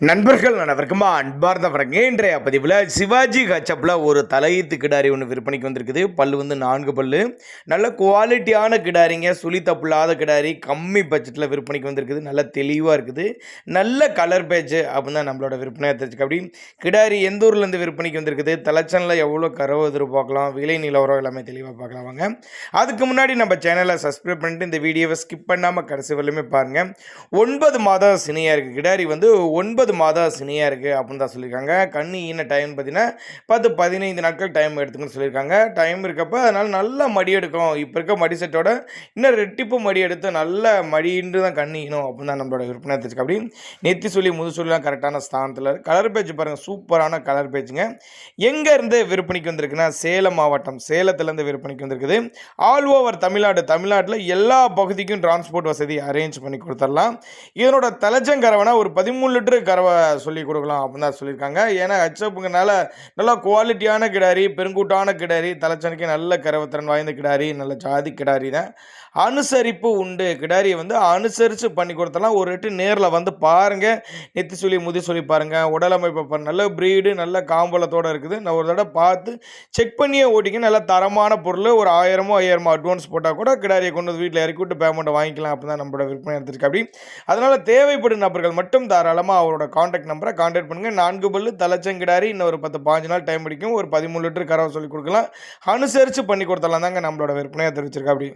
நண்பர்கள் அனைவருக்கும் அன்பார்ந்த வணக்கங்க. இன்றைய பதிவில் சிவாஜி ஹச்சப்பில் ஒரு தலையீத்து கிடாரி ஒன்று விற்பனைக்கு வந்திருக்குது. பல்லு வந்து 4 பல்லு, நல்ல குவாலிட்டியான கிடாரிங்க, சுழி தப்புலாத கிடாரி, கம்மி பட்ஜெட்டில் விற்பனைக்கு வந்திருக்குது. நல்ல தெளிவாக இருக்குது, நல்ல கலர் பேட்ச் அப்படின்னு தான் நம்மளோட விற்பனையாக தெரிஞ்சுக்க. அப்படி கிடாரி எந்த ஊர்லேருந்து விற்பனைக்கு வந்திருக்குது, தலைச்சனில் எவ்வளோ கறவை எதிர்பார்க்கலாம், விலை நிலவரம் எல்லாமே தெளிவாக பார்க்கலாம் வாங்க. அதுக்கு முன்னாடி நம்ம சேனலை சப்ஸ்கிரைப் பண்ணிட்டு இந்த வீடியோவை ஸ்கிப் பண்ணாமல் கடைசி வரலுமே பாருங்கள். 9 மாதம் சினையாக இருக்குது கிடாரி, வந்து 9 மாதம் சினையாக இருக்குது அப்படின்னு தான் சொல்லியிருக்காங்க. கண்ணு ஈன டைம் பார்த்தீங்கன்னா 10-15 நாட்கள் டைம் எடுத்துக்கணும்னு சொல்லியிருக்காங்க. டைம் இருக்கப்போ அதனால் நல்லா மடி எடுக்கும். இப்போ இருக்க மடி செட்டோட இன்னும் ரெட்டிப்பு மடி எடுத்து நல்ல மடின்று தான் கண்ணு ஈனும் அப்படின்னு தான் நம்மளோட விற்பனை தெரிஞ்சுக்க. அப்படி நெத்தி சொல்லி முது சொல்லிலாம் கரெக்டான ஸ்தானத்தில் கலர் பேஜ் பாருங்கள், சூப்பரான கலர் பேஜுங்க. எங்கேருந்து விற்பனைக்கு வந்திருக்குன்னா சேலம் மாவட்டம், சேலத்துலேருந்து விற்பனைக்கு வந்திருக்குது. ஆல் ஓவர் தமிழ்நாட்டில் எல்லா பகுதிக்கும் டிரான்ஸ்போர்ட் வசதி அரேஞ்ச் பண்ணி கொடுத்துடலாம். இதனோட தலைச்சங்கரவனா ஒரு 13 லிட்டரு கறவை சொல்லி கொடுக்கலாம் அப்படின்னு தான் சொல்லியிருக்காங்க. ஏன்னா ஹெச்எப்புங்கனால நல்லா குவாலிட்டியான கிடாரி, பெருங்கூட்டான கிடாரி, தலைச்சனுக்கு நல்ல கறவைத்திறன் வாய்ந்த கிடாரி, நல்ல ஜாதி கிடாரி தான். அனுசரிப்பு உண்டு, கிடாரியை வந்து அனுசரித்து பண்ணி கொடுத்தலாம். ஒரு எட்டு நேரில் வந்து பாருங்கள், நெத்தி சொல்லி முதி சொல்லி பாருங்கள், உடலமைப்பு நல்ல ப்ரீடு, நல்ல காம்பளத்தோடு இருக்குது. நான் ஒரு தடவை பார்த்து செக் பண்ணியே ஓட்டிங்க. நல்ல தரமான பொருள். ஒரு 1000 அட்வான்ஸ் போட்டால் கூட கிடாரியை கொண்டு வந்து வீட்டில் இறக்கி விட்டு பேமெண்ட்டை வாங்கிக்கலாம் அப்படின்னு தான் நம்மளோட விற்பனை எடுத்துருக்கு. அப்படி அதனால் தேவைப்படும் நபர்கள் மட்டும் தாராளமாக அவரோட காண்டாக்ட் நம்பரை காண்டாக்ட் பண்ணுங்கள். 4 பல்லு தலைச்சங்கிடாரி, இன்னும் ஒரு 10-15 நாள் டைம் பிடிக்கும். ஒரு 13 லிட்டர் கறவை சொல்லி கொடுக்கலாம். அனுசரித்து பண்ணி கொடுத்தலாம் தாங்க நம்மளோட விற்பனையாக தெரிவிச்சிருக்கா. அப்படி